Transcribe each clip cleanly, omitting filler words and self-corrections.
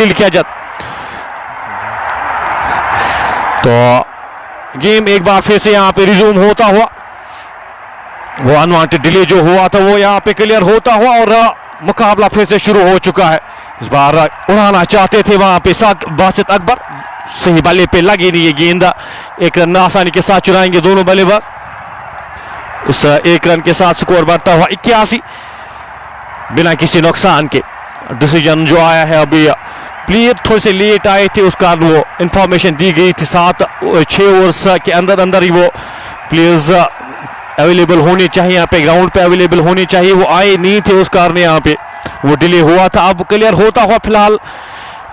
Field किया जाता। तो गेम एक बार फिर से यहाँ पे रिज्यूम होता हुआ, वो अनवांटेड डिले जो हुआ था वो यहाँ पे क्लियर होता हुआ और मुकाबला फिर से शुरू हो चुका है। इस बार उड़ाना चाहते थे वहां पे बासित अकबर, सही बल्ले पे लगी नहीं है गेंद, एक रन आसानी के साथ चुराएंगे दोनों बल्लेबाज। इस एक रन के साथ स्कोर बढ़ता हुआ 81 बिना किसी नुकसान के। डिसीजन जो आया है अभी, प्लेयर थोड़े से लेट आए थे, उसका वो इंफॉर्मेशन दी गई थी 6 ओवर्स के अंदर अंदर ही वो प्लेयर्स अवेलेबल होने चाहिए, यहाँ पे ग्राउंड पे अवेलेबल होने चाहिए, वो आए नहीं थे, उस कारण यहाँ पे वो डिले हुआ था। अब क्लियर होता हुआ फिलहाल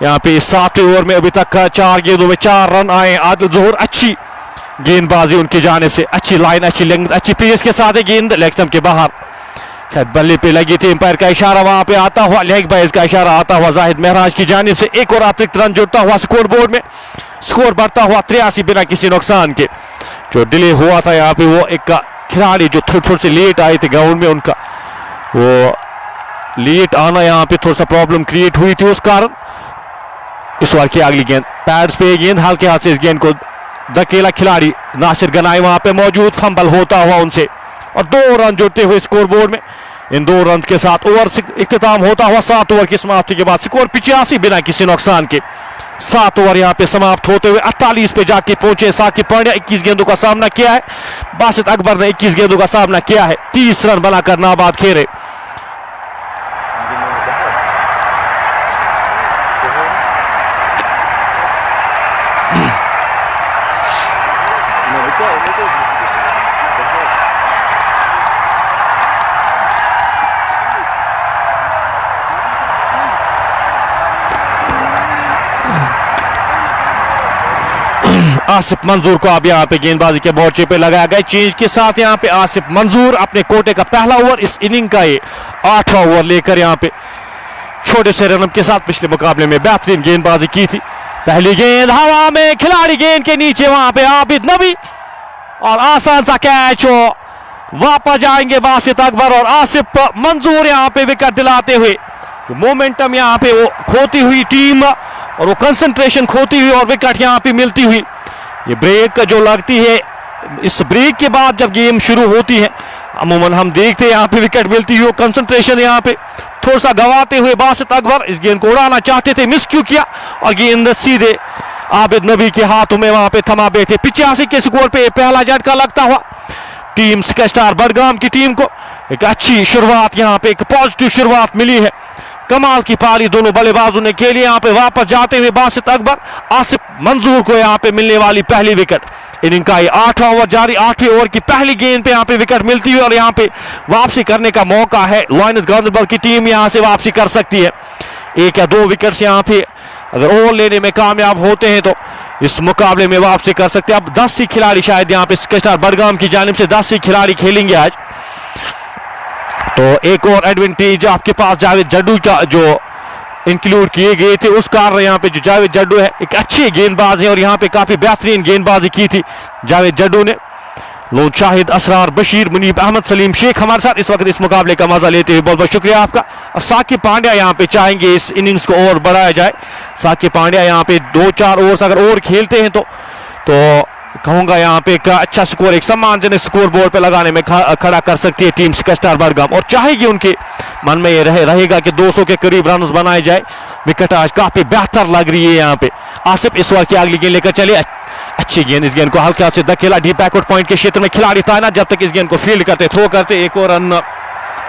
यहाँ पे 7वें ओवर में अभी तक 4 गेंदों में 4 रन आए। आदिल जोहर अच्छी गेंदबाजी उनकी जानिब से, अच्छी लाइन, अच्छी लेंथ, अच्छी पेस के साथ है, गेंद लेग स्टंप के बाहर, शायद बल्ले पे लगी थी। एम्पायर का इशारा वहां पे आता हुआ, लेग बाइज का इशारा आता हुआ जाहिद महराज की जानिब से। एक और अतिरिक्त रन जुड़ता हुआ स्कोर बोर्ड में, स्कोर बढ़ता हुआ 83 बिना किसी नुकसान के। जो डिले हुआ था यहाँ पे वो एक खिलाड़ी जो थोड़े से लेट आए थे ग्राउंड में, उनका वो लेट आना यहाँ पे थोड़ा सा प्रॉब्लम क्रिएट हुई थी, उस कारण इस ओवर की अगली गेंद पैड्स पे गेंद हल्के हाथ से इस गेंद को धकेला खिलाड़ी नासिर गनाई वहां पे मौजूद, फंबल होता हुआ उनसे और 2 रन जुड़ते हुए स्कोर बोर्ड में। इन 2 रन के साथ ओवर इख्तिताम होता हुआ 7 ओवर की समाप्ति के बाद स्कोर 85 बिना किसी नुकसान के। 7 ओवर यहाँ पे समाप्त होते हुए 48 पे जाके पहुंचे साकिब पांड्या। 21 गेंदों का सामना किया है, बासित अकबर ने 21 गेंदों का सामना किया है, 30 रन बनाकर नाबाद खेले। आसिफ मंजूर को अब यहाँ पे गेंदबाजी के मोर्चे पे लगाया गया चेंज के साथ। यहाँ पे आसिफ मंजूर अपने कोटे का पहला ओवर, इस इनिंग का ये 8वां ओवर लेकर यहाँ पे छोटे से रन के साथ पिछले मुकाबले में बेहतरीन गेंदबाजी की थी। पहली गेंद हवा में, खिलाड़ी गेंद के नीचे, वहां पे आबिद नबी और आसान सा कैच हो, वापस जाएंगे बासित अकबर और आसिफ मंजूर यहाँ पे विकेट दिलाते हुए। जो मोमेंटम यहाँ पे वो खोती हुई टीम और वो कंसंट्रेशन खोती हुई और विकेट यहाँ पे मिलती हुई, ये ब्रेक जो लगती है, इस ब्रेक के बाद जब गेम शुरू होती है अमूमन हम देखते हैं यहाँ पे विकेट मिलती हुई, कंसंट्रेशन यहाँ पे थोड़ा सा गवाते हुए बासित अकबर इस गेंद को उड़ाना चाहते थे, मिस क्यों किया और गेंद सीधे आबिद नबी के हाथों में वहां पे थमा बैठे। 85 के स्कोर पे पहला झटका लगता हुआ टीम स्काई स्टार बडगाम की टीम को एक अच्छी शुरुआत, यहाँ पे एक पॉजिटिव शुरुआत मिली है। कमाल की पारी दोनों बल्लेबाजों ने खेली। यहाँ पे वापस जाते हुए बासित अकबर, आसिफ मंजूर को यहाँ पे मिलने वाली पहली विकेट। इनिंग का 8वां ओवर जारी, 8वें ओवर की पहली गेंद पे यहाँ पे विकेट मिलती है और यहाँ पे वापसी करने का मौका है। लॉयंस गांधरबल की टीम यहाँ से वापसी कर सकती है। 1 या 2 विकेट यहाँ पे अगर ओवर लेने में कामयाब होते हैं तो इस मुकाबले में वापसी कर सकते हैं। अब 10 ही खिलाड़ी शायद यहाँ पे स्काई स्टार बडगाम की जानिब से 10 ही खिलाड़ी खेलेंगे आज, तो एक और एडवांटेज आपके पास जावेद जड्डू का जो इंक्लूड किए गए थे, उस कारण यहाँ पे जो जावेद जड्डू है एक अच्छे गेंदबाज है और यहाँ पे काफी बेहतरीन गेंदबाजी की थी जावेद जड्डू ने। लोन शाहिद, असरार बशीर, मुनीब अहमद, सलीम शेख हमारे साथ इस वक्त इस मुकाबले का मजा लेते हुए बहुत बहुत शुक्रिया आपका। और साकिब पांड्या यहाँ पे चाहेंगे इस इनिंग्स को और बढ़ाया जाए। साकिब पांड्या यहाँ पे 2-4 ओवर्स अगर और खेलते हैं तो कहूंगा यहाँ पे एक अच्छा स्कोर, एक सम्मानजनक स्कोर बोर्ड पे लगाने में खड़ा कर सकती है टीम स्काई स्टार बडगाम और चाहेगी, उनके मन में ये रहेगा कि 200 के करीब रन बनाए जाए। विकेट आज काफी बेहतर लग रही है यहाँ पे। आसिफ इस ओवर की अगली गेंद लेकर चले, अच्छी गेंद, इस गेंद को हल्के हाथ से धकेला डीप बैकवर्ड पॉइंट के क्षेत्र में खिलाड़ी था ना, जब तक इस गेंद को फील्ड करते थ्रो करते, एक और रन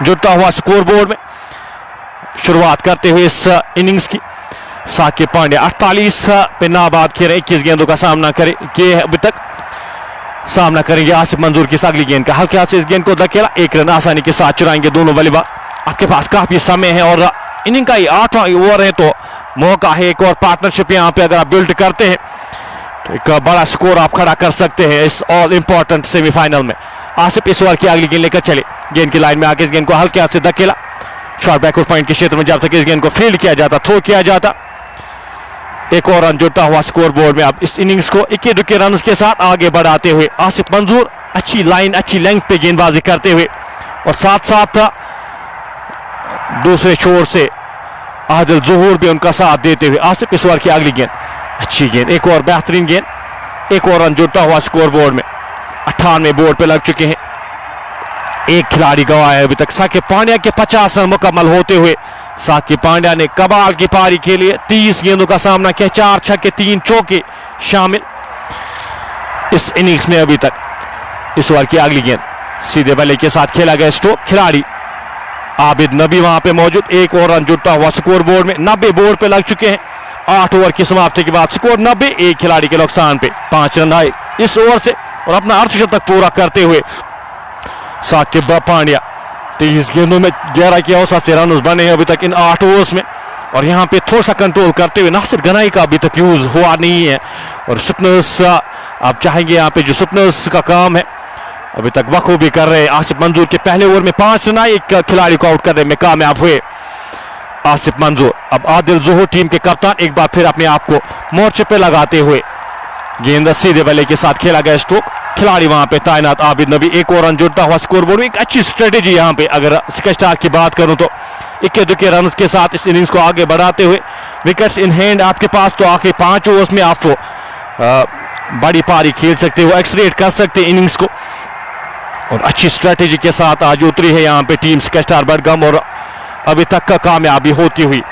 जुड़ता हुआ स्कोर बोर्ड में। शुरुआत करते हुए इस इनिंग्स की साकिब पांड्या 48 पे नाबाद खेले, 21 गेंदों का सामना किए अभी तक। सामना करेंगे आसिफ मंजूर की अगली गेंद का, हल्के हाथ से इस गेंद को धकेला, 1 रन आसानी के साथ चुराएंगे दोनों बल्लेबाज। आपके पास काफी समय है और इनिंग का 8वां ओवर है तो मौका है एक और पार्टनरशिप यहाँ पे अगर आप बिल्ड करते हैं तो एक बड़ा स्कोर आप खड़ा कर सकते हैं इस ऑल इंपॉर्टेंट सेमीफाइनल में। आसिफ इस ओवर की अगली गेंद लेकर चले, गेंद की लाइन में आके इस गेंद को हल्के हाथ से धकेला, शॉर्ट बैकवर्ड पॉइंट के क्षेत्र में जब तक इस गेंद को फील्ड किया जाता, थ्रो किया जाता, एक और रन जुड़ता हुआ स्कोर बोर्ड में। अब इस इनिंग्स को 21 रन के साथ आगे बढ़ाते हुए आसिफ मंजूर अच्छी लाइन, अच्छी लेंथ पे गेंदबाजी करते हुए और साथ साथ दूसरे छोर से आदिल ज़हूर भी उनका साथ देते हुए। आसिफ इस ओवर की अगली गेंद, अच्छी गेंद, एक और बेहतरीन गेंद, एक और रन जुड़ता हुआ स्कोर बोर्ड में। 98 बोर्ड पे लग चुके हैं, एक खिलाड़ी गवाया है अभी तक। साकिब पांड्या के 50 रन मुकम्मल होते हुए साकिब पांड्या ने कमाल की पारी के लिए 30 गेंदों का सामना किया, 4 छक्के 3 चौके शामिल इस इनिंग्स में अभी तक। इस ओवर की अगली गेंद सीधे बल्ले के साथ खेला गया स्ट्रोक, खिलाड़ी आबिद नबी वहां पे मौजूद, एक और रन जुड़ता हुआ स्कोर बोर्ड में। 90 बोर्ड पे लग चुके हैं, 8 ओवर की समाप्ति के बाद स्कोर 90, एक खिलाड़ी के नुकसान पे 5 रन आए इस ओवर से और अपना अर्धशतक पूरा करते हुए साकिब पांड्या 23 गेंदों में 11 की औसत से रन बने हैं अभी तक इन 8 ओवर्स में। और यहाँ पे थोड़ा सा कंट्रोल करते हुए नासिर गनाई का अभी तक यूज हुआ नहीं है और स्पिनर्स आप चाहेंगे यहाँ पे जो स्पिनर्स का काम है अभी तक बखूबी कर रहे हैं। आसिफ मंजूर के पहले ओवर में 5 रन आए, एक खिलाड़ी को आउट करने में कामयाब हुए आसिफ मंजूर। अब आदिल ज़हूर टीम के कप्तान एक बार फिर अपने आप को मोर्चे पे लगाते हुए गेंद सीधे बल्ले के साथ खेला गया स्ट्रोक, खिलाड़ी वहां पे तैनात आबिद नबी, एक और रन जुड़ता हुआ स्कोर बोर्ड में। एक अच्छी स्ट्रेटेजी यहाँ पे अगर स्टार की बात करूं तो इक्के दुक्के रन के साथ इस इनिंग्स को आगे बढ़ाते हुए विकेट्स इन हैंड आपके पास, तो आखिर 5 ओवर्स में आप बड़ी पारी खेल सकते हो, एक्सलेट कर सकते हैं इनिंग्स को। और अच्छी स्ट्रेटेजी के साथ आज उतरी है यहाँ पे टीम स्टार बडगाम और अभी तक का कामयाबी होती हुई।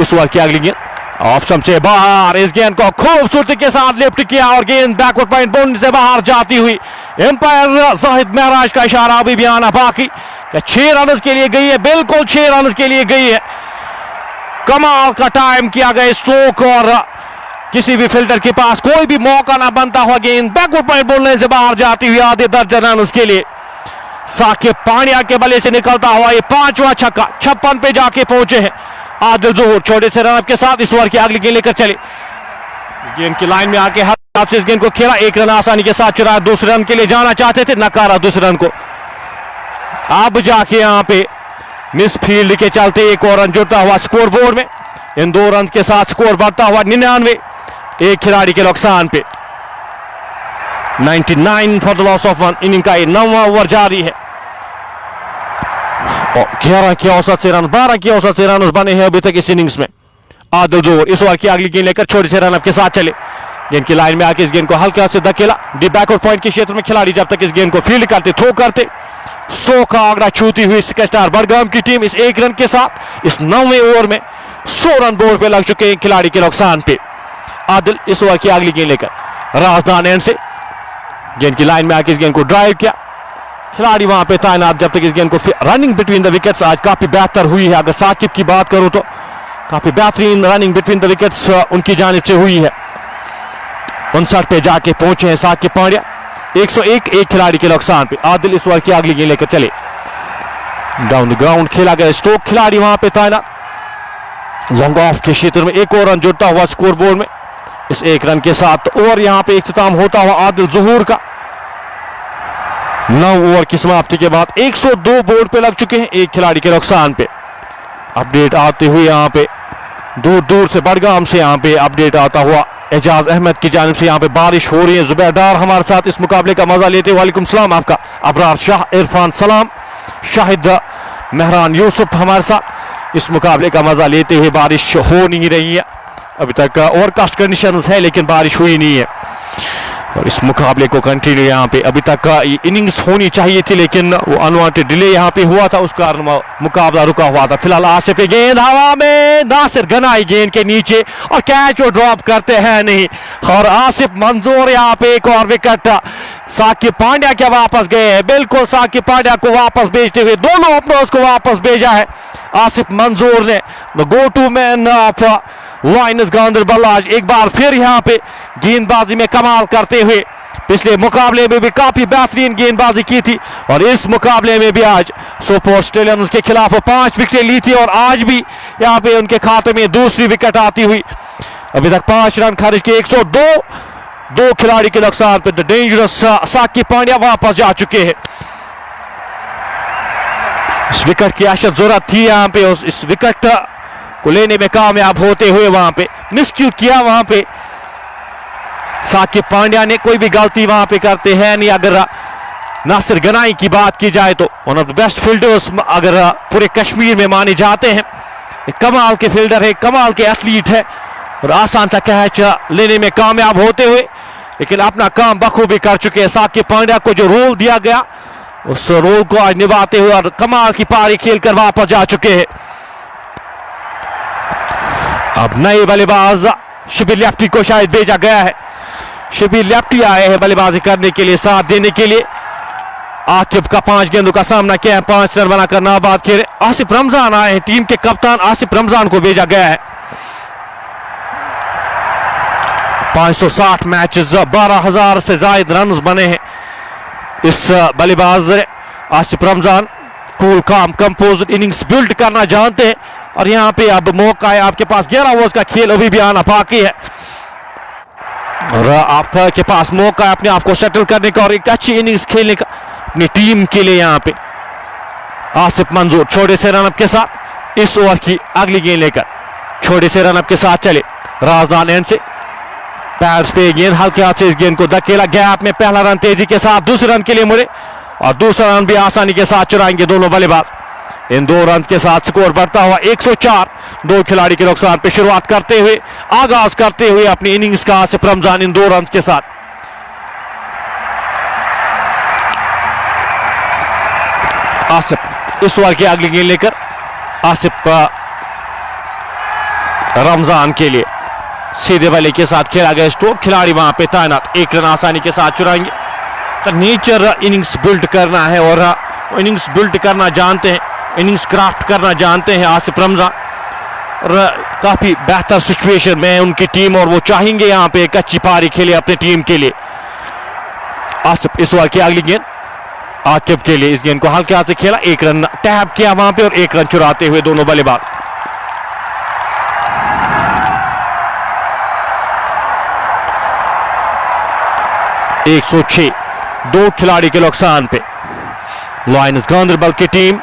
इस ओवर की अगली गेंद ऑप्शन से बाहर, इस गेंद को खूबसूरती के साथ लिफ्ट किया और गेंद बैकवर्ड पॉइंट बाउंड्री से बाहर जाती हुई। एम्पायर जाहिद महराज का इशारा अभी भी आना बाकी, 6 रन के लिए गई है, बिल्कुल 6 रन के लिए गई है। कमाल का टाइम किया गया स्ट्रोक और किसी भी फील्डर के पास कोई भी मौका ना बनता हुआ गेंद बैकवर्ड पॉइंट बाउंड्री से बाहर जाती हुई आधे दर्जन रन के लिए। साकिब पांड्या के बल्ले से निकलता हुआ ये 5वां छक्का 56 पे जाके पहुंचे हैं आदिल ज़हूर छोटे से रन के साथ। इस ओवर की अगली गेंद लेकर चले, इस गेंद की लाइन में आके हाथ से इस गेंद को खेला, एक रन आसानी के साथ चुराया, दूसरे रन के लिए जाना चाहते थे, नकारा दूसरे रन को। अब जाके यहाँ पे मिस फील्ड के चलते एक और रन जुड़ता हुआ स्कोर बोर्ड में। इन 2 रन के साथ स्कोर बढ़ता हुआ 99, एक खिलाड़ी के नुकसान पे 99 for the loss of 1। Inning का 9वां ओवर जारी है और 11 की औसत से रन 12 की औसत से रन बने हैं अभी तक इस इनिंग्स में। आदिल ज़हूर इस ओवर की अगली गेंद लेकर छोटे से रन के साथ चले, गेंद की लाइन में आके इस गेंद को हल्का से धकेला, डी बैकवर्ड पॉइंट के क्षेत्र में खिलाड़ी जब तक इस गेंद को फील्ड करते थ्रो करते 100 का आंकड़ा छूती हुई स्टार बडगाम की टीम इस 1 रन के साथ इस 9वें ओवर में 100 रन बोर्ड पे लग चुके हैं खिलाड़ी के नुकसान पे। आदिल इस ओवर की अगली गेंद लेकर राजदान एंड से गेंद की लाइन में आके इस गेंद को ड्राइव किया, खिलाड़ी वहां पे तैनात जब तक इस गेंद को रनिंग बिटवीन द विकेट्स आज काफी बेहतर हुई है। अगर साकिब की बात करूं तो काफी बेहतरीन रनिंग बिटवीन द विकेट्स उनकी जानिब से हुई है। 59 पे जाके पहुंचे हैं साकिब पांड्या, 101 एक खिलाड़ी के नुकसान पे। आदिल इस ओवर की अगली गेंद लेकर चले, डाउन द ग्राउंड खेला गया स्ट्रोक, खिलाड़ी वहां पे तैनात लॉन्ग ऑफ के क्षेत्र में, एक और रन जुड़ता हुआ स्कोर बोर्ड में इस 1 रन के साथ। और यहां पे इख्तिताम होता हुआ आदिल ज़हूर का 9 ओवर की समाप्ति के बाद 102 बोर्ड पे लग चुके हैं, एक खिलाड़ी के नुकसान पे। अपडेट आते हुए यहाँ पे दूर दूर से बडगाम से यहाँ पे अपडेट आता हुआ एजाज अहमद की जानिब से यहाँ पे बारिश हो रही है। जुबैर डार हमारे साथ इस मुकाबले का मजा लेते हुए, वालेकुम सलाम आपका। अबरार शाह, इरफान सलाम, शाहिद मेहरान यूसुफ हमारे साथ इस मुकाबले का मजा लेते हुए। बारिश हो नहीं रही है अभी तक, ओवरकास्ट कंडीशंस है लेकिन बारिश हुई नहीं है और इस मुकाबले को कंटिन्यू यहाँ पे अभी तक इनिंग्स होनी चाहिए थी लेकिन वो अनवांटेड डिले यहाँ पे हुआ था, उस कारण मुकाबला रुका हुआ था। फिलहाल आसिफ पे गेंद हवा में, नासिर गनाई गेंद के नीचे और कैच वो ड्रॉप करते हैं नहीं और आसिफ मंजूर यहाँ पे एक और विकेट साकिब पांड्या के वापस गए हैं। बिल्कुल साकिब पांड्या को वापस भेजते हुए दोनों ओपनर्स को वापस भेजा है आसिफ मंजूर ने। The go to man of lions Ganderbal आज एक बार फिर यहाँ पे गेंदबाजी में कमाल करते हुए, पिछले मुकाबले में भी काफी बेहतरीन गेंदबाजी की थी और इस मुकाबले में भी आज सुपर स्टेलियंस के खिलाफ 5 विकेटें ली थी और आज भी यहाँ पे उनके खाते में दूसरी विकेट आती हुई। अभी तक 5 रन खर्च के 102, 2 खिलाड़ी के नुकसान पे द डेंजरस साकिब पांड्या वापस जा चुके हैं। इस विकेट की अशद जरूरत थी यहाँ पे, इस विकेट को लेने में कामयाब होते हुए वहां पे मिसक्यू किया। वहां पे साकिब पांड्या ने कोई भी गलती वहां पे करते हैं नहीं। अगर नासिर गनाई की बात की जाए तो one of the best fielders अगर पूरे कश्मीर में माने जाते हैं एक कमाल के फील्डर है, कमाल के एथलीट है और आसान सा कैच लेने में कामयाब होते हुए लेकिन अपना काम बखूबी कर चुके हैं। साकिब पांड्या को जो रोल दिया गया उस रोल को आज निभाते हुए और कमाल की पारी खेलकर वापस जा चुके हैं। अब नए बल्लेबाज शिबिर लेफ्टी को शायद भेजा गया है। शिबिर लेफ्टी आए हैं बल्लेबाजी करने के लिए, साथ देने के लिए। आकिब का 5 गेंदों का सामना किया है, 5 रन बनाकर नाबाद खेले। आसिफ रमजान आए हैं, टीम के कप्तान आसिफ रमजान को भेजा गया है। 560 मैचेस, 12,000 से ज्यादा रन बने हैं इस बल्लेबाज आसिफ रमजान। कूल काम कंपोज इनिंग्स बिल्ड करना जानते हैं और यहाँ पे अब मौका है आपके पास। 11 ओवर्स का खेल अभी भी आना बाकी है और आपके पास मौका है अपने आप को सेटल करने का और एक अच्छी इनिंग्स खेलने का अपनी टीम के लिए। यहाँ पे आसिफ मंजूर छोटे से रनअप के साथ इस ओवर की अगली गेंद लेकर छोटे से रनअप के साथ चले। राजदान एंड से पैड्स पे गेंद हल्के हाथ से इस गेंद को धकेला, गैप में पहला रन तेजी के साथ, दूसरे रन के लिए मुड़े और दूसरा रन भी आसानी के साथ चुराएंगे दोनों बल्लेबाज। इन 2 रन के साथ स्कोर बढ़ता हुआ 104। 2 खिलाड़ी के नुकसान पे शुरुआत करते हुए आगाज करते हुए अपनी इनिंग्स का आसिफ रमजान इन 2 रन के साथ। आसिफ इस ओवर की अगली गेंद लेकर आसिफ रमजान के लिए सीधे बल्ले के साथ खेला गया स्ट्रोक, खिलाड़ी वहां पे तैनात, 1 रन आसानी के साथ चुराएंगे। तो नेचर इनिंग्स बिल्ड करना है और इनिंग्स बिल्ड करना जानते हैं, इनिंग्स क्राफ्ट करना जानते हैं आसिफ रमजान और काफी बेहतर सिचुएशन में उनकी टीम और वो चाहेंगे यहाँ पे एक अच्छी पारी खेले अपनी टीम के लिए। आसिफ इस ओवर की अगली गेंद आकिब के लिए, इस गेंद को हल्के हाथ से खेला, 1 रन टैप किया वहां पे और 1 रन चुराते हुए दोनों बल्लेबाज। एक 106, 2 खिलाड़ी के नुकसान पे लायंस गांधरबल की टीम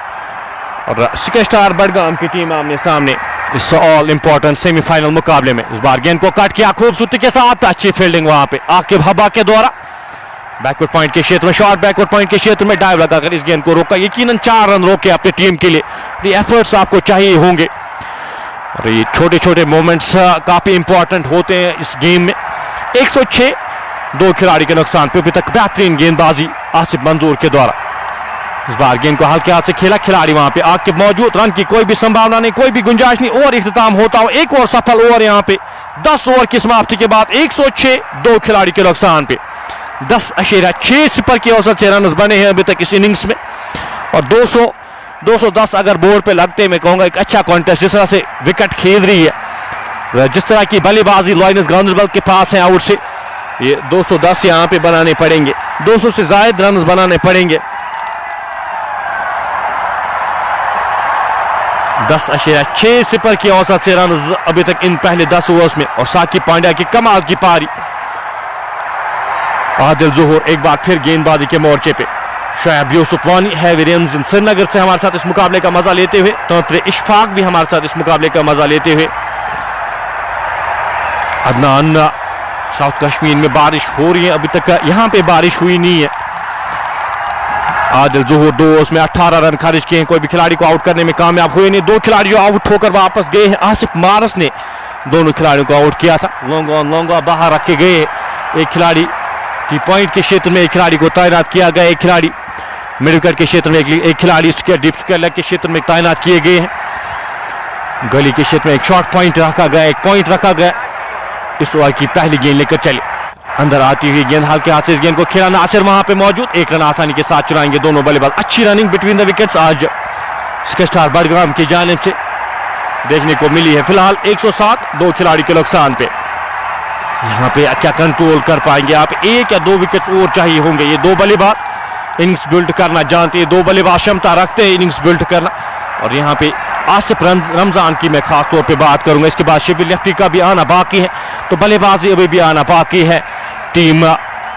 और स्केस्टार बडगाम की टीम आमने सामने इस ऑल इंपॉर्टेंट सेमीफाइनल मुकाबले में। इस बार गेंद को काट किया खूबसूरती के साथ, अच्छी फील्डिंग वहां पे आकिब हबा के द्वारा। बैकवर्ड पॉइंट के क्षेत्र में, शॉर्ट बैकवर्ड पॉइंट के क्षेत्र में डाइव लगाकर इस गेंद को रोका, यकीनन 4 रन रोके अपनी टीम के लिए। ये एफर्ट्स आपको चाहिए होंगे और ये छोटे छोटे मोमेंट्स काफी इंपॉर्टेंट होते हैं इस गेम में। 106, 2 खिलाड़ी के नुकसान पे अभी तक बेहतरीन गेंदबाजी आसिफ मंजूर के द्वारा। इस बार गेंद को हल्के हाथ से खेला, खिलाड़ी वहां पे आकिब मौजूद, रन की कोई भी संभावना नहीं, कोई भी गुंजाइश नहीं। ओवर इख्तिताम होता हो, एक और सफल ओवर यहाँ पे 10 ओवर की समाप्ति के बाद 106, 2 खिलाड़ी के नुकसान पे 10.6 सिपर की औसत से रन बने हैं अभी तक इस इनिंग्स में और 210 अगर बोर्ड पे लगते मैं कहूंगा एक अच्छा कॉन्टेस्ट। जिस तरह से विकेट खेल रही है, जिस तरह की बल्लेबाजी लायंस गांधरबल के पास है आउट से, ये 210 यहाँ पे बनाने पड़ेंगे, 200 से ज्यादा रन बनाने पड़ेंगे। 10.6 सिपर की औसत से रन अभी तक इन पहले 10 ओवर्स में और साकिब पांड्या की कमाल की पारी। आदिल ज़ोहर एक बार फिर गेंदबाजी के मोर्चे पे, शोएब यूसुफ वानी हैवी रेंज श्रीनगर से हमारे साथ इस मुकाबले का मजा लेते हुए, तोतरे इशफाक भी हमारे साथ इस मुकाबले का मजा लेते हुए। अदनान साउथ कश्मीर में बारिश हो रही है, अभी तक यहाँ पे बारिश हुई नहीं है। आदिल ज़ोहर 2 ओवर्स में 18 रन खर्च किए हैं, कोई भी खिलाड़ी को आउट करने में कामयाब हुए नहीं। 2 खिलाड़ी जो आउट होकर वापस गए हैं, आसिफ मारस ने दोनों खिलाड़ियों को आउट किया था, लॉन्गा बाहर रख के गए। एक खिलाड़ी टी पॉइंट के क्षेत्र में एक खिलाड़ी को तैनात किया गया, एक खिलाड़ी मिड विकेट के क्षेत्र में, एक खिलाड़ी डीप स्क्वायर लेग के क्षेत्र में तैनात किए गए हैं। गली के क्षेत्र में एक शॉर्ट पॉइंट रखा गया, एक पॉइंट रखा गया। इस ओवर की पहली गेंद लेकर चले, अंदर आती हुई गेंद हल्के हाथ से इस गेंद को खेला, नासिर वहां पे मौजूद, 1 रन आसानी के साथ चुराएंगे दोनों बल्लेबाज। अच्छी रनिंग बिटवीन द विकेट्स आज स्केस्टार बडगाम की जानिब से देखने को मिली है। फिलहाल 107, 2 खिलाड़ी के नुकसान पे। यहाँ पे क्या कंट्रोल कर पाएंगे आप, 1 या 2 विकेट और चाहिए होंगे। ये 2 बल्लेबाज इनिंग्स बिल्ड करना जानते हैं, 2 बल्लेबाज क्षमता रखते हैं इनिंग्स बिल्ड करना। और यहाँ पे आसिफ रमजान की मैं खास तौर पे बात करूंगा, इसके बाद शिबिर लेफ्टी का भी आना बाकी है, तो बल्लेबाजी अभी भी आना बाकी है टीम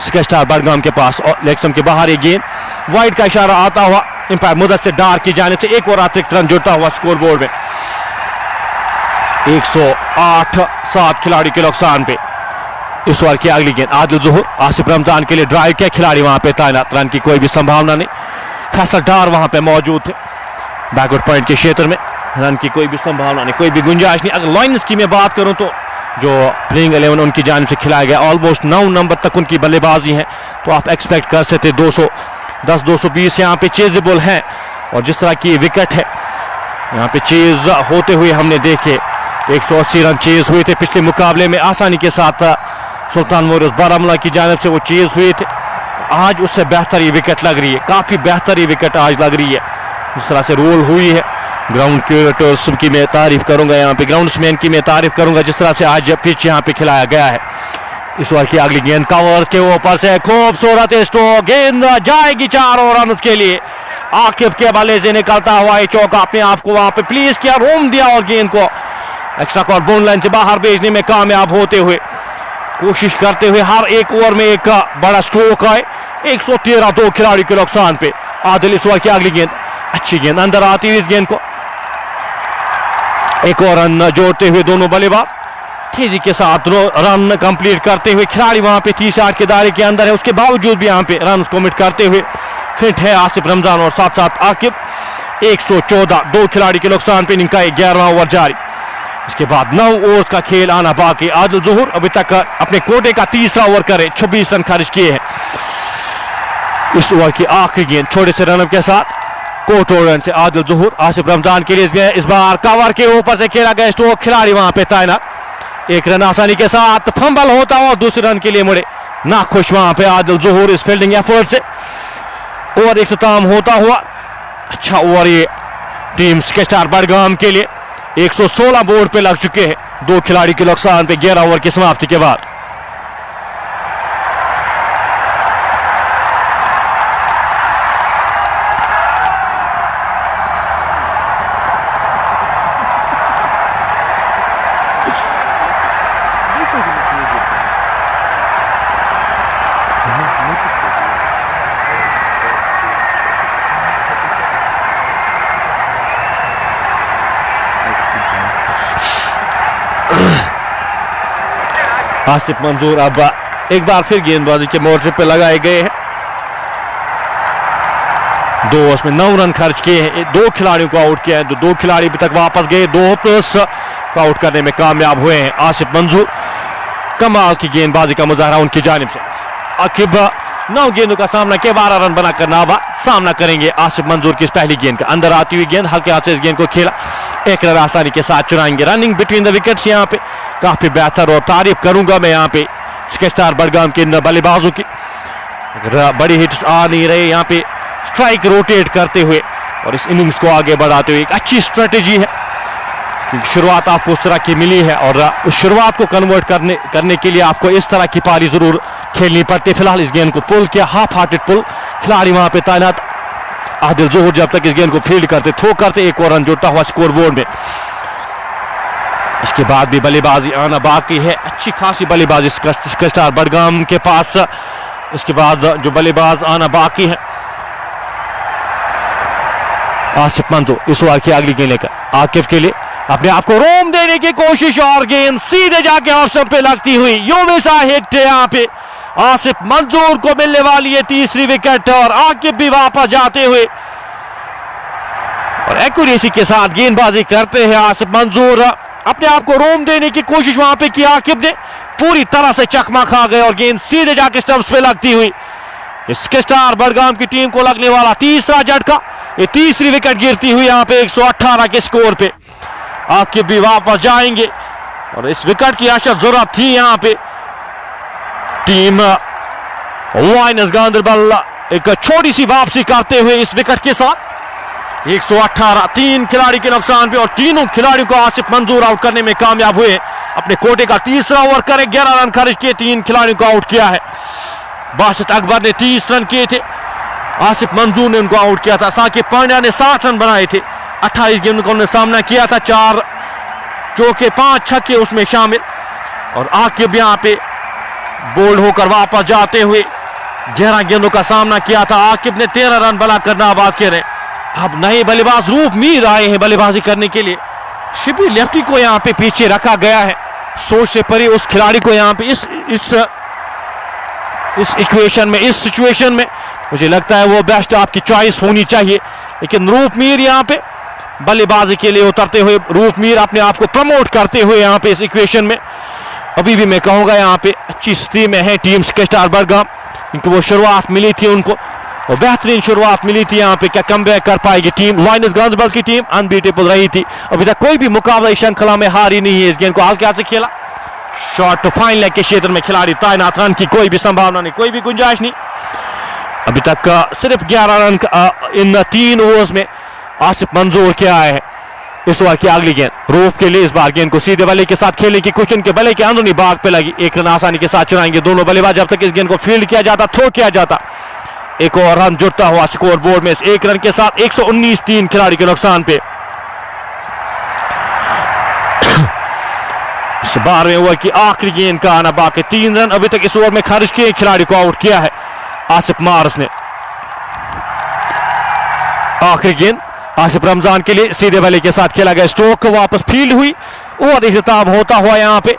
स्केस्टार बडगाम के पास। और लेग स्टंप के बाहर ये गेंद वाइड का इशारा आता हुआ एम्पायर मुदस्सिर डार की जानिब से, एक और अतिरिक्त रन जुड़ता हुआ स्कोर बोर्ड में। 108, 7 खिलाड़ी के नुकसान पे। इस ओवर की अगली गेंद आदिल ज़ोहर आसिफ रमजान के लिए ड्राइव किया, खिलाड़ी वहां पे तैनात, रन की कोई भी संभावना नहीं। फैसल डार वहां पे मौजूद थे बैकवर्ड पॉइंट के क्षेत्र में। रन की कोई भी संभावना नहीं, कोई भी गुंजाइश नहीं। अगर लाइन्स की मैं बात करूं तो जो प्लेइंग 11 उनकी जानिब से खिलाया गया ऑलमोस्ट 9 नंबर तक उनकी बल्लेबाजी है, तो आप एक्सपेक्ट कर सकते 210 220 यहाँ पे चेजेबल हैं। और जिस तरह की विकेट है यहाँ पे चेज होते हुए हमने देखे 180 रन चेज हुए थे पिछले मुकाबले में आसानी के साथ सुल्तान वॉरियर्स बारामूला की जानिब से वो चेज हुए थे। आज उससे बेहतर ये विकेट लग रही है, काफ़ी बेहतर ये विकेट आज लग रही है जिस तरह से रोल हुई है। ग्राउंड क्यूरेटर्स की मैं तारीफ करूंगा, यहाँ पे ग्राउंड्समैन की मैं तारीफ करूंगा जिस तरह से आज पिच यहाँ पे खिलाया गया है। इस ओवर की अगली गेंद कवर्स के ऊपर से खूबसूरत स्ट्रोक, गेंद जाएगी 4 रन के लिए। आकिब के बल्ले से निकलता हुआ ये चौका अपने आप को वहां पे प्लीज किया, रोम दिया और गेंद को एक्स्ट्रा कॉर्ड बाउंड लाइन से बाहर भेजने में कामयाब होते हुए, कोशिश करते हुए हर एक ओवर में एक बड़ा स्ट्रोक आए। 113 2 खिलाड़ी के नुकसान पे आदिल। इस ओवर की अगली गेंद अच्छी गेंद अंदर आती हुई, इस गेंद को एक और रन जोड़ते हुए दोनों बल्लेबाज तेजी के साथ रन कंप्लीट करते हुए, खिलाड़ी वहां पे 30 8 के दायरे के अंदर है, उसके बावजूद भी यहाँ पे रन कमिट करते हुए फिट है आसिफ रमजान और साथ साथ आकिब। 114 2 खिलाड़ी के नुकसान पे इनिंग का 11वां ओवर जारी। इसके बाद 9 ओवर्स का खेल आना बाकी। आदिल ज़ोहर अभी तक अपने कोटे का तीसरा ओवर करे 26 रन खर्च किए हैं। इस ओवर की आखिरी गेंद छोटे से रन के साथ कोर्ट रन से आदिल ज़ोहर आसिफ रमजान के लिए इस बार कवर के ऊपर से खेला गया स्ट्रोक, खिलाड़ी वहां पे तैनात। एक रन आसानी के साथ फंबल होता हुआ दूसरे रन के लिए मुड़े, ना खुश वहां पे आदिल ज़ोहर इस फील्डिंग एफर्ट से। ओवर इख्तिताम होता हुआ अच्छा ओवर ये टीम स्केस्टार बडगाम के लिए। 116 बोर्ड पे लग चुके हैं 2 खिलाड़ी के नुकसान पे 11 ओवर की समाप्ति के बाद। आसिफ मंजूर अब एक बार फिर गेंदबाजी के मोर्चे पे लगाए गए हैं। 2 ओवर्स में 9 रन खर्च किए हैं, 2 खिलाड़ियों को आउट किया है, 2 खिलाड़ी अभी तक वापस गए, 2 ओपनर्स को आउट करने में कामयाब हुए हैं। आसिफ मंजूर कमाल की गेंदबाजी का मुजाहरा उनकी जानिब से। आकिब 9 गेंदों का सामना किया, 12 रन बनाकर नाबा सामना करेंगे आसिफ मंजूर की इस पहली गेंद का। अंदर आती हुई गेंद हल्के हाथ से इस गेंद को खेला, 1 रन आसानी के साथ चुराएंगे। रनिंग बिटवीन द विकेट्स यहाँ पे काफी बेहतर और तारीफ करूंगा मैं यहाँ पे स्केस्टार बडगाम के बल्लेबाजों की। बड़ी हिट्स आ नहीं रहे यहाँ पे, स्ट्राइक रोटेट करते हुए और इस इनिंग्स को आगे बढ़ाते हुए एक अच्छी स्ट्रेटेजी है। शुरुआत आपको उस तरह की मिली है और उस शुरुआत को कन्वर्ट करने के लिए आपको इस तरह की पारी जरूर खेलनी पड़ती। फिलहाल इस गेंद को पुल किया, हाफ हार्टेड पुल, खिलाड़ी वहां पे तैनात आदिल ज़ोहर जब तक इस गेंद को फील्ड करते थ्रो करते 1 और रन जुड़ता हुआ स्कोर बोर्ड में। इसके बाद भी बल्लेबाजी आना बाकी है, अच्छी खासी बल्लेबाजी स्केस्टार बडगाम के पास। इसके बाद जो बल्लेबाज आना बाकी है आसिफ मंजूर इस ओवर की अगली गेंद लेकर आकिब के लिए अपने आप को रोम देने की कोशिश और गेंद सीधे जाके ऑफ स्टंप पे लगती हुई यूमिसा हिट है। यहाँ पे आसिफ मंजूर को मिलने वाली है तीसरी विकेट और आकिब भी वापस जाते हुए और एक्यूरेसी के साथ गेंदबाजी करते हैं आसिफ मंजूर। अपने आप को रोम देने की कोशिश वहां पे की, आकिब ने पूरी तरह से चकमा खा गए और गेंद सीधे जाके स्टंप्स पे लगती हुई स्केस्टार बडगाम की टीम को लगने वाला तीसरा झटका। ये तीसरी विकेट गिरती हुई यहाँ पे 118 के स्कोर पे। आकिब भी वापस जाएंगे और इस विकेट की अशद जरूरत थी यहाँ पे। टीम वाइनस गांधरबल एक छोटी सी वापसी करते हुए इस विकेट के साथ 118 3 खिलाड़ी के नुकसान पे और तीनों खिलाड़ियों को आसिफ मंजूर आउट करने में कामयाब हुए। अपने कोटे का तीसरा ओवर करे 11 रन खर्च किए, 3 खिलाड़ियों को आउट किया है। बासित अकबर ने 30 रन किए थे, आसिफ मंजूर ने उनको आउट किया था। साकिब पांड्या ने 60 रन बनाए थे, 28 गेंदों का उन्होंने सामना किया था, 4 चौके 5 छक्के उसमें शामिल। और आकिब यहाँ पे बोल्ड होकर वापस जाते हुए 11 गेंदों का सामना किया था। आकिब ने 13 रन बनाकर नाबाद किए। अब नए बल्लेबाज रूप मीर आए हैं बल्लेबाजी करने के लिए। शिबी लेफ्टी को यहाँ पे पीछे रखा गया है, सोच से परे उस खिलाड़ी को यहाँ पे इस इक्वेशन में, इस सिचुएशन में मुझे लगता है वो बेस्ट आपकी चॉइस होनी चाहिए। लेकिन रूप मीर यहाँ पे बल्लेबाजी के लिए उतरते हुए रूप मीर अपने आप को प्रमोट करते हुए यहाँ पे इस इक्वेशन में अभी भी मैं कहूँगा यहाँ पे अच्छी स्थिति में है टीम स्केस्टार बडगाम। इनको वो शुरुआत मिली थी, उनको वो बेहतरीन शुरुआत मिली थी यहाँ पे। क्या कमबैक कर पाएगी टीम? लायंस गांधरबल की टीम अनबीटेबल रही थी, अभी तक कोई भी मुकाबला इस श्रृंखला में हारी नहीं है। इस गेंद को हल्के हाथ से खेला, शॉट फाइन लेग के क्षेत्र में खिलाड़ी तैनात, रन की कोई भी संभावना नहीं, कोई भी गुंजाइश नहीं। अभी तक सिर्फ 11 रन इन 3 ओवर्स में आसिफ मंजूर के आए हैं। इस ओवर की अगली गेंद रूफ के लिए, इस बार गेंद को सीधे बल्ले के साथ खेलने की कुछ उनके बल्ले के अंदरूनी भाग पे लगी। एक रन आसानी के साथ चुराएंगे दोनों बल्लेबाज। जब तक इस गेंद को फील्ड किया जाता, थ्रो किया जाता, एक और रन जुड़ता हुआ स्कोर बोर्ड में इस एक रन के साथ 119 3 खिलाड़ी के नुकसान पे। 12वें ओवर की आखिरी गेंद का आना बाकी, 3 रन अभी तक इस ओवर में खर्च किए, खिलाड़ी को आउट किया है आसिफ मारस ने। आखिरी गेंद आसिफ रमजान के लिए सीधे बल्ले के साथ खेला गया, स्ट्रोक वापस फील्ड हुई और इख्तिताम होता हुआ यहां पे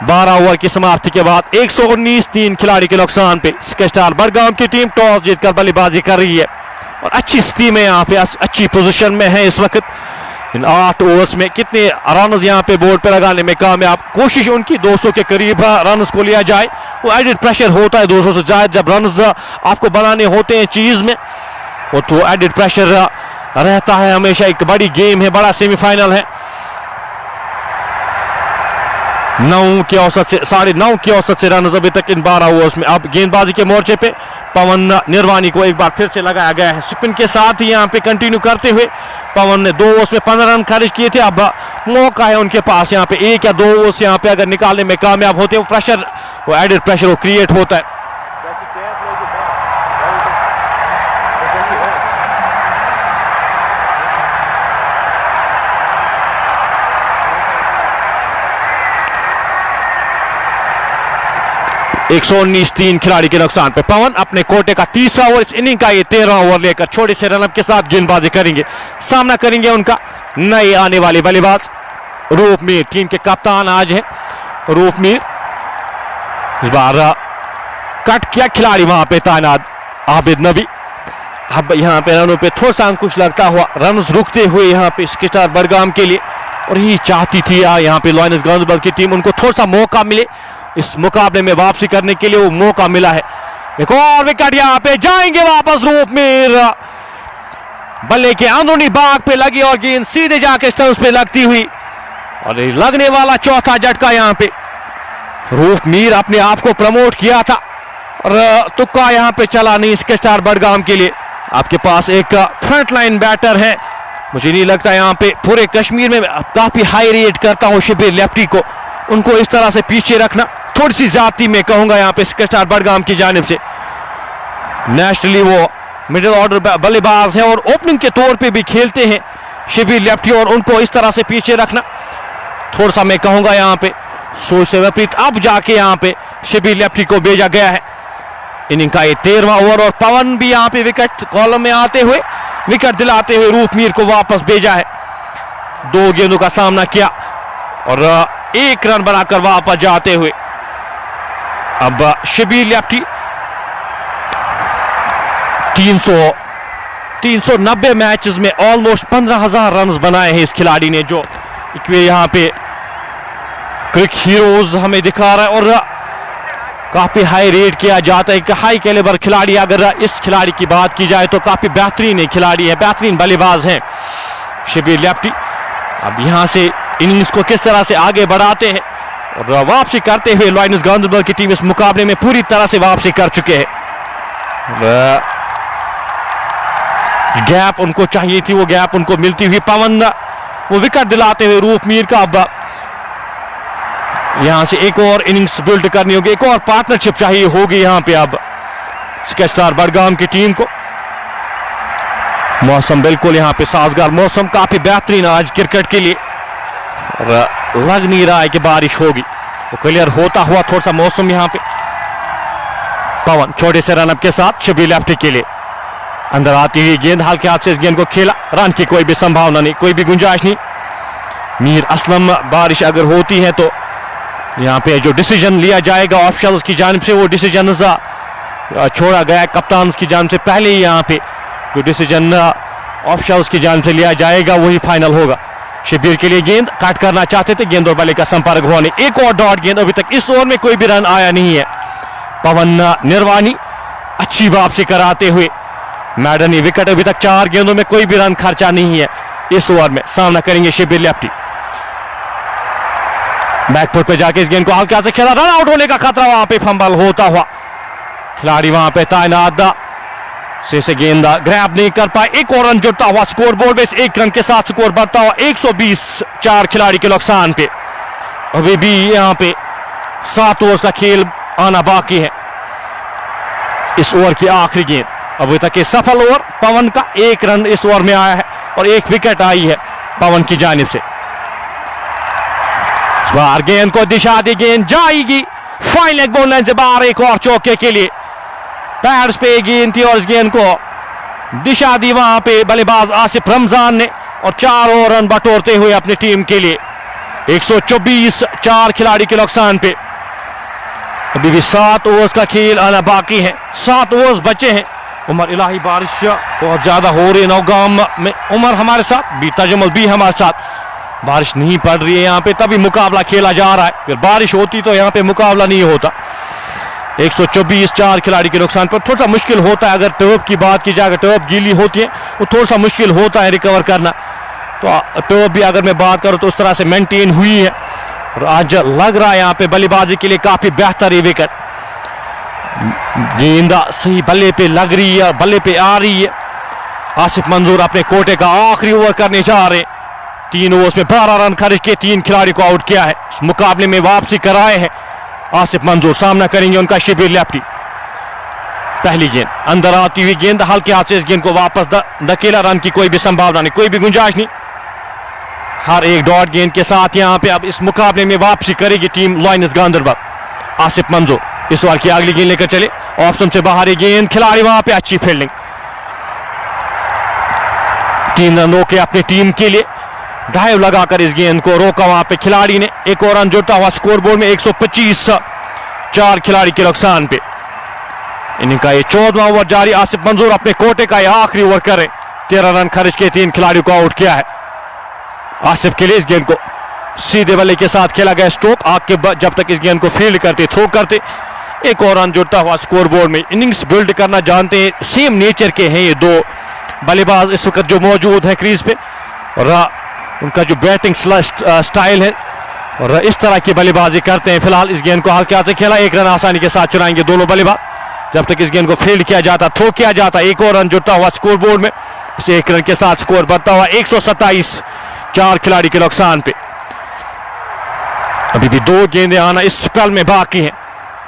12 ओवर की समाप्ति के बाद 119 3 खिलाड़ी के नुकसान पे स्केस्टार बडगाम की टीम टॉस जीतकर बल्लेबाजी कर रही है और अच्छी स्थिति में यहाँ पे अच्छी पोजीशन में है इस वक्त। इन 8 ओवर्स में कितने रन यहाँ पे बोर्ड पे लगाने में कामयाब, कोशिश उनकी 200 के करीब रन को लिया जाए। वो एडिड प्रेशर होता है 200 से ज्यादा, जब रन आपको बनाने होते हैं चीज में वो तो एडिड प्रेशर रहता है हमेशा। एक बड़ी गेम है, बड़ा सेमीफाइनल है। 9 के औसत से 9.5 के औसत से रन अभी तक इन 12 ओवर्स में। अब गेंदबाजी के मोर्चे पे पवन निर्वाणी को एक बार फिर से लगाया गया है, स्पिन के साथ ही यहाँ पे कंटिन्यू करते हुए पवन ने 2 ओवर्स में 15 रन खर्च किए थे। अब मौका है उनके पास यहाँ पे 1 या 2 ओवर्स यहाँ पे अगर निकालने में कामयाब होते, वो प्रेशर, वो एडिड प्रेशर वो क्रिएट होता है। एक 119 3 खिलाड़ी के नुकसान पे पवन अपने कोटे का तीसरा ओवर, इस इनिंग का ये 13वां ओवर लेकर छोटे से रनअप के साथ गेंदबाजी करेंगे। सामना करेंगे उनका नए आने वाले बल्लेबाज रूप मीर, टीम के कप्तान आज है रूप मीर। इस बार कट किया खिलाड़ी वहां पे तैनात आबिद नबी। अब यहाँ पे रनों पे थोड़ा सा अंकुश लगता हुआ, रन रुकते हुए यहाँ पे स्केस्टार बडगाम के लिए, और यही चाहती थी यहाँ पे लायंस गांधरबल की टीम, उनको थोड़ा सा मौका मिले इस मुकाबले में वापसी करने के लिए, वो मौका मिला है। एक और विकेट यहाँ पे जाएंगे वापस रूप मीर, बल्ले के अंदरूनी भाग पे लगी और गेंद सीधे जाके स्टंप्स पे लगती हुई, और लगने वाला चौथा झटका यहाँ पे। रूप मीर अपने आप को प्रमोट किया था और तुक्का यहाँ पे चला नहीं स्केस्टार बडगाम के लिए। आपके पास एक फ्रंट लाइन बैटर है, मुझे नहीं लगता यहाँ पे पूरे कश्मीर में काफी हाई रेट करता हूँ शिबिर लेफ्टी को, उनको इस तरह से पीछे रखना थोड़ी सी ज्यादती में कहूंगा यहाँ पे स्केस्टार बडगाम की जानिब से। नेशनली वो मिडिल ऑर्डर बल्लेबाज है और ओपनिंग के तौर पे भी खेलते हैं शिबिर लेफ्टी, और उनको इस तरह से पीछे रखना थोड़ा सा मैं कहूंगा यहाँ पे सोच से विपरीत। अब जाके यहाँ पे शिबिर लेफ्टी को भेजा गया है। इनिंग का ये 13वां ओवर और पवन भी यहाँ पे विकेट कॉलम में आते हुए विकेट दिलाते हुए रूप मीर को वापस भेजा है। 2 गेंदों का सामना किया और 1 रन बनाकर वापस जाते हुए अब शिबिर लेफ्टी 390 मैचेस में ऑलमोस्ट 15,000 रन बनाए हैं इस खिलाड़ी ने, जो यहाँ पे क्रिक हीरोज हमें दिखा रहा है और काफी हाई रेट किया जाता है। हाई कैलिबर खिलाड़ी, अगर इस खिलाड़ी की बात की जाए तो काफी बेहतरीन खिलाड़ी है, बेहतरीन बल्लेबाज हैं शिबिर लेफ्टी। अब यहां से इनिंग्स को किस तरह से आगे बढ़ाते हैं और वापसी करते हुए लायंस गांधरबल की टीम इस मुकाबले में पूरी तरह से वापसी कर चुके हैं। गैप उनको चाहिए थी, वो गैप उनको मिलती हुई पवन वो विकेट दिलाते हुए रूप मीर का। अब यहां से एक और इनिंग्स बिल्ड करनी होगी, एक और पार्टनरशिप चाहिए होगी यहां पे अब स्केस्टार बडगाम की टीम को। मौसम बिल्कुल यहां पे साजगार मौसम, काफी बेहतरीन आज क्रिकेट के लिए, और लग नहीं रहा है कि बारिश होगी, वो क्लियर होता हुआ थोड़ा सा मौसम यहां पे। पवन छोटे से रनअप के साथ शिबिर लेफ्टी के लिए, अंदर आती हुई गेंद हल्के हाथ से इस गेंद को खेला, रन की कोई भी संभावना नहीं, कोई भी गुंजाइश नहीं। मीर असलम, बारिश अगर होती है तो यहाँ पे जो डिसीजन लिया जाएगा ऑफिशियल्स की जानिब से, वो डिसीजन छोड़ा गया कप्तान की जानिब से। पहले ही यहाँ पे जो डिसीजन ऑफशाउस की जान से लिया जाएगा, वही फाइनल होगा। शिब्बिर के लिए गेंद कट करना चाहते थे, गेंद और बल्ले का संपर्क होने, एक और डॉट गेंद। अभी तक इस ओवर में कोई भी रन आया नहीं है। पवन निर्वाणी अच्छी वापसी कराते हुए मैडनी विकेट। अभी तक 4 गेंदों में कोई भी रन खर्चा नहीं है इस ओवर में। सामना करेंगे शिब्बिर लेफ्टी, बैकफुट पे जाके इस गेंद को हल्का से खेला, रन आउट होने का खतरा, वहां पे फंबल होता हुआ खिलाड़ी वहां पे तैनात से गेंद ग्रैब नहीं कर पाए। एक और रन जुड़ता हुआ स्कोर बोर्ड में, इस एक रन के साथ स्कोर बढ़ता हुआ 120, 4 खिलाड़ी के नुकसान पे। अभी भी यहां पे 7 ओवर का खेल आना बाकी है। इस ओवर की आखिरी गेंद, अभी तक ये सफल ओवर पवन का, 1 रन इस ओवर में आया है और 1 विकेट आई है पवन की जानिब से। इस बार गेंद को दिशा दी, गेंद जाएगी फाइन लेग बॉल लाइन से बाहर, एक और चौके के लिए। पैड्स पे गेंद थी और इस गेंद को दिशा दी वहां पे बल्लेबाज आसिफ रमजान ने और 4 और रन बटोरते हुए अपनी टीम के लिए 124, 4 खिलाड़ी के नुकसान पे। अभी भी 7 ओवर्स का खेल आना बाकी है, 7 ओवर्स बचे हैं। उमर इलाही बारिश बहुत ज्यादा हो रही है नौगाम में। उमर हमारे साथ भी, तजमुल भी हमारे साथ, बारिश नहीं पड़ रही है यहाँ पे, तभी मुकाबला खेला जा रहा है। फिर बारिश होती तो यहाँ पे मुकाबला नहीं होता। 124, 4 खिलाड़ी के नुकसान पर थोड़ा सा मुश्किल होता है। अगर टर्फ की बात की जाए, अगर टर्फ गीली होती है वो थोड़ा सा मुश्किल होता है रिकवर करना। तो टर्फ भी अगर मैं बात करूँ तो उस तरह से मेंटेन हुई है और आज लग रहा है यहाँ पे बल्लेबाजी के लिए काफी बेहतर है विकेट। गेंद सही बल्ले पे लग रही है, बल्ले पे आ रही है। आसिफ मंजूर अपने कोटे का आखिरी ओवर करने जा रहे हैं। 3 ओवर्स में 12 रन खर्च के 3 खिलाड़ी को आउट किया है। इस मुकाबले में वापसी कराए हैं आसिफ मंजूर। सामना करेंगे उनका शिब्बिर लेफ्टी। पहली गेंद अंदर आती हुई गेंद, हल्के हाथ से इस गेंद को वापस धकेला, रन की कोई भी संभावना नहीं, कोई भी गुंजाइश नहीं। हर एक डॉट गेंद के साथ यहां पे अब इस मुकाबले में वापसी करेगी टीम लायंस गांधरबल। आसिफ मंजूर इस ओवर की अगली गेंद लेकर चले, ऑप्शन से बाहर गेंद, खिलाड़ी वहां पे अच्छी फील्डिंग। 3 रन रोके अपनी टीम के लिए, ड्राइव लगाकर इस गेंद को रोका वहां पे खिलाड़ी ने। एक और रन जुड़ता हुआ स्कोर बोर्ड में 125, 4 खिलाड़ी के नुकसान पे। इनिंग का ये 14वां ओवर जारी। आसिफ मंजूर अपने कोटे का यह आखिरी ओवर करे, 13 रन खर्च के 3 खिलाड़ियों को आउट किया है। आसिफ के लिए इस गेंद को सीधे बल्ले के साथ खेला गया स्ट्रोक, आग के जब तक इस गेंद को फील्ड करते, थ्रो करते। एक और रन जुड़ता हुआ स्कोर बोर्ड में। इनिंग्स बिल्ड करना जानते हैं, सेम नेचर के हैं ये 2 बल्लेबाज इस वक्त जो मौजूद है क्रीज पे, और उनका जो बैटिंग स्टाइल है और इस तरह की बल्लेबाजी करते हैं। फिलहाल इस गेंद को हल्के हाथ से खेला, 1 रन आसानी के साथ चुराएंगे दोनों बल्लेबाज जब तक इस गेंद को फील्ड किया जाता, थ्रो किया जाता। एक और रन जुड़ता हुआ स्कोर बोर्ड में, इस 1 रन के साथ स्कोर बढ़ता हुआ 127, 4 खिलाड़ी के नुकसान पे। अभी भी 2 गेंदें आना इस स्पेल में बाकी हैं।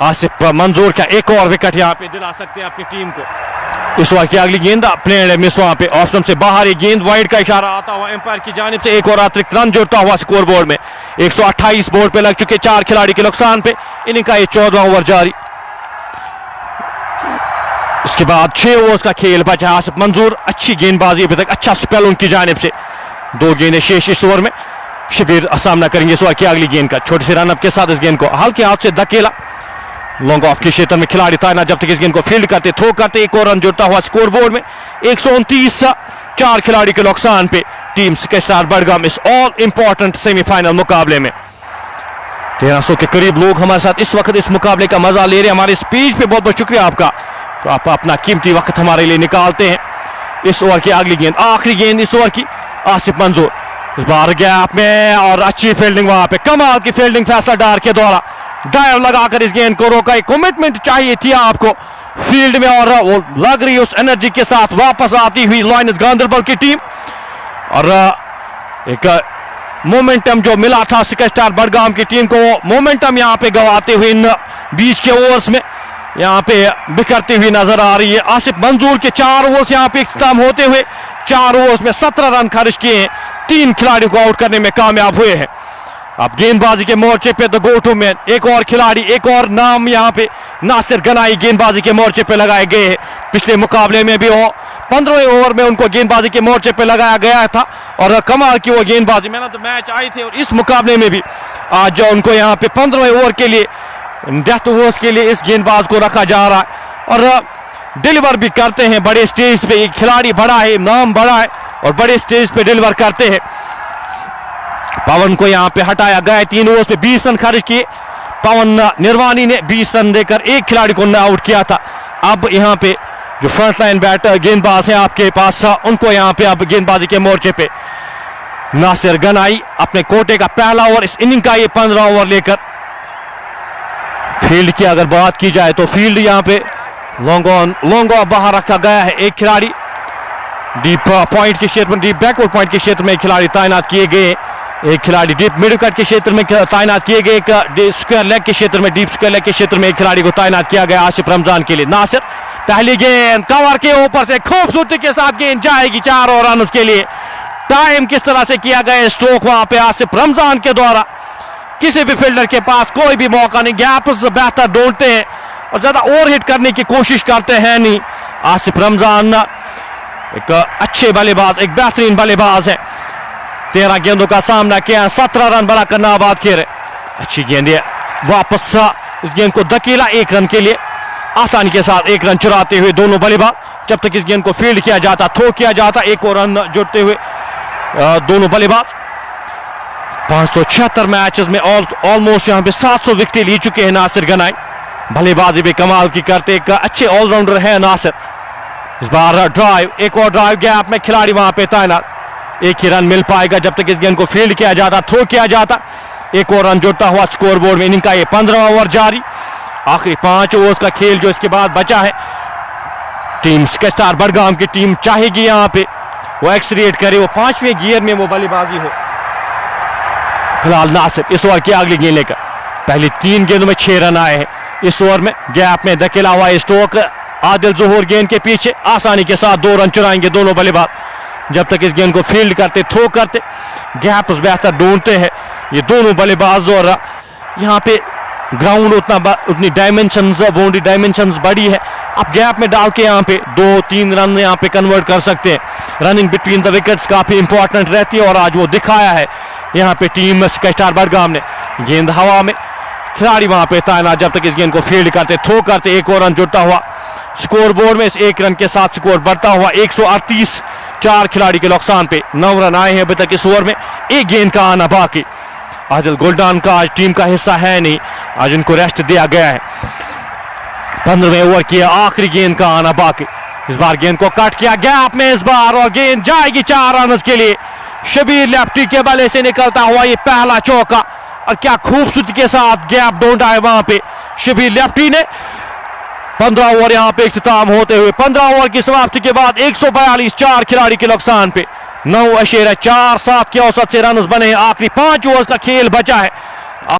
आसिफ मंजूर का एक और विकेट यहां पे दिला सकते हैं अपनी टीम को। इस ओवर की अगली गेंद प्लेन मिस, वहां पे ऑप्शन से बाहर ये गेंद, वाइड का इशारा आता हुआ एम्पायर की जानिब से। एक और अतिरिक्त रन जुड़ता हुआ स्कोर बोर्ड में, 128 बोर्ड पे लग चुके, 4 खिलाड़ी के नुकसान पे। इनिंग का ये 14वां ओवर जारी। इसके बाद 6 ओवर्स का खेल बचा। आसिफ मंजूर अच्छी गेंदबाजी, अभी तक अच्छा स्पेल उनकी जानिब से। 2 गेंदें शेष इस ओवर में। शिब्बिर सामना करेंगे इस ओवर की अगली गेंद का, छोटे से रनअप के साथ इस गेंद को हल्के हाथ से धकेला, लॉन्ग ऑफ के क्षेत्र में खिलाड़ी तैनात जब तक इस गेंद को फील्ड करते, थ्रो करते। एक और रन जुड़ता हुआ स्कोर बोर्ड में, 129, 4 खिलाड़ी के नुकसान पे। टीम स्टार बड़गाम इस ऑल इंपॉर्टेंट सेमीफाइनल मुकाबले में। 1300 के करीब लोग हमारे साथ इस वक्त इस मुकाबले का मजा ले रहे हैं। हमारे स्पीच पे बहुत बहुत शुक्रिया आपका, तो आप अपना कीमती वक्त हमारे लिए निकालते हैं। इस ओवर की अगली गेंद, आखिरी गेंद इस ओवर की, आसिफ मंजूर इस बार गैप में और अच्छी फील्डिंग, वहां पे कमाल की फील्डिंग फैसला डार के द्वारा, ड्राइव लगाकर इस गेंद को रोका। एक कमिटमेंट चाहिए थी आपको फील्ड में और वो लग रही उस एनर्जी के साथ वापस आती हुई लायंस गांधरबल की टीम। और एक मोमेंटम जो मिला था स्टार बड़गाम की टीम को, वो मोमेंटम यहां पे गवाते हुए इन बीच के ओवर्स में यहां पे बिखरती हुई नजर आ रही है। आसिफ मंजूर के 4 ओवर्स यहां पे इख्तिताम होते हुए 4 ओवर्स में 17 रन खर्च किए हैं, 3 खिलाड़ियों को आउट करने में कामयाब हुए हैं। अब गेंदबाजी के मोर्चे पे द गो टू मैन, एक और खिलाड़ी, एक और नाम यहां पे नासिर गनाई गेंदबाजी के मोर्चे पे लगाए गए हैं। पिछले मुकाबले में भी वो 15वें ओवर में उनको गेंदबाजी के मोर्चे पे लगाया गया था और कमाल की वो गेंदबाजी, मैंने तो मैच आई थी। और इस मुकाबले में भी आज जो उनको यहाँ पे 15वें ओवर के लिए, डेथ ओवर्स के लिए इस गेंदबाज को रखा जा रहा है और डिलीवर भी करते हैं बड़े स्टेज पे। एक खिलाड़ी बड़ा है, नाम बड़ा है, और बड़े स्टेज पे डिलीवर करते हैं। पवन को यहां पे हटाया गया, 3 ओवर्स पे 20 रन खर्च किए। पवन निर्वाणी ने 20 रन देकर एक खिलाड़ी को आउट किया था। अब यहां पे जो फ्रंट लाइन बैटर गेंदबाज हैं आपके पास, उनको यहां पे अब गेंदबाजी के मोर्चे पे नासिर गनाई अपने कोटे का पहला ओवर इस इनिंग का, ये 15 ओवर लेकर। फील्ड की अगर बात की जाए तो फील्ड यहां पे लॉन्ग ऑन बाहर रखा गया है। एक खिलाड़ी डीप पॉइंट के क्षेत्र में, डीप बैकवर्ड पॉइंट के क्षेत्र में खिलाड़ी तैनात किए गए। एक खिलाड़ी डीप मिड विकेट के क्षेत्र में तैनात किए गए। एक स्क्वायर लेग के क्षेत्र में, डीप स्क्वायर लेग के क्षेत्र में एक खिलाड़ी को तैनात किया गया आसिफ रमजान के लिए। नासिर पहली गेंद कवर के ऊपर से खूबसूरती के साथ गेंद जाएगी 4 और रन के लिए। टाइम किस तरह से किया गया स्ट्रोक वहां पे आसिफ रमजान के द्वारा, किसी भी फील्डर के पास कोई भी मौका नहीं। गैप बेहतर ढूंढते हैं और ज्यादा ओवर हिट करने की कोशिश करते हैं नहीं। आसिफ रमजान एक अच्छे बल्लेबाज, एक बेहतरीन बल्लेबाज है। 13 गेंदों का सामना किया, 17 रन बनाकर नाबाद किए। अच्छी गेंद है, वापस इस गेंद को धकेला 1 रन के लिए, आसानी के साथ 1 रन चुराते हुए दोनों बल्लेबाज। जब तक इस गेंद को फील्ड किया जाता, थ्रो किया जाता, 1 और रन जोड़ते हुए दोनों बल्लेबाज। 576 मैचेस में ऑलमोस्ट यहां पे 700 विकेट ले चुके हैं नासिर गनाई। बल्लेबाजी भी कमाल की करते, एक अच्छे ऑलराउंडर है नासिर। इस बार ड्राइव, एक और ड्राइव गैप में खिलाड़ी वहां पे तैनात। 1 ही रन मिल पाएगा जब तक इस गेंद को फील्ड किया जाता, थ्रो किया जाता। 1 और रन जुड़ता हुआ स्कोर बोर्ड में। इनिंग का ये 15वां ओवर जारी, आखिरी 5 ओवर्स का खेल जो इसके बाद बचा है। टीम स्केस्टार बड़गाम की टीम चाहेगी यहां पे वो एक्सलेरेट करे, वो 5वें गियर में वो बल्लेबाजी हो। फिलहाल नासिर इस ओवर की अगली गेंद लेकर, पहली 3 गेंदों में 6 रन आए हैं। इस ओवर में गैप में धकेला हुआ स्ट्रोक, आदिल जोहर गेंद के पीछे आसानी के साथ 2 रन चुराएंगे दोनों बल्लेबाज। जब तक इस गेंद को फील्ड करते, थ्रो करते, गैप बेहतर ढूंढते हैं ये दोनों बल्लेबाज। और यहाँ पे ग्राउंड उतनी डायमेंशंस, बाउंड्री डायमेंशंस बड़ी है। आप गैप में डाल के यहाँ पे 2-3 रन यहाँ पे कन्वर्ट कर सकते हैं। रनिंग बिटवीन द विकेट्स काफी इंपॉर्टेंट रहती है और आज वो दिखाया है यहाँ पे टीम स्केस्टार बड़गाम ने। गेंद हवा में, खिलाड़ी वहां पे तैनात। जब तक इस गेंद को फील्ड करते, थ्रो करते, 1 और रन जुड़ता हुआ स्कोर बोर्ड में। इस 1 रन के साथ स्कोर बढ़ता हुआ 138, 4 खिलाड़ी के नुकसान पे 9 रन आए हैं अभी तक इस ओवर में। 1 गेंद का आना बाकी। आदिल गुलडान का आज टीम का हिस्सा है नहीं, आज उनको रेस्ट दिया गया है। 15वें ओवर की आखिरी गेंद का आना बाकी। इस बार गेंद को कट किया गैप में इस बार, और गेंद जाएगी 4 रन के लिए। शबीर लेफ्टी के बल्ले से निकलता हुआ ये पहला चौका, और क्या खूबसूरती के साथ गैप ढूंढा है वहां पे शबीर लेफ्टी ने। 15 ओवर यहां पे इख्तिताम होते हुए, 15 ओवर की समाप्ति के बाद 142, 4 खिलाड़ी के नुकसान पे 9.47 की औसत से रन बने हैं। आखिरी 5 ओवर का खेल बचा है।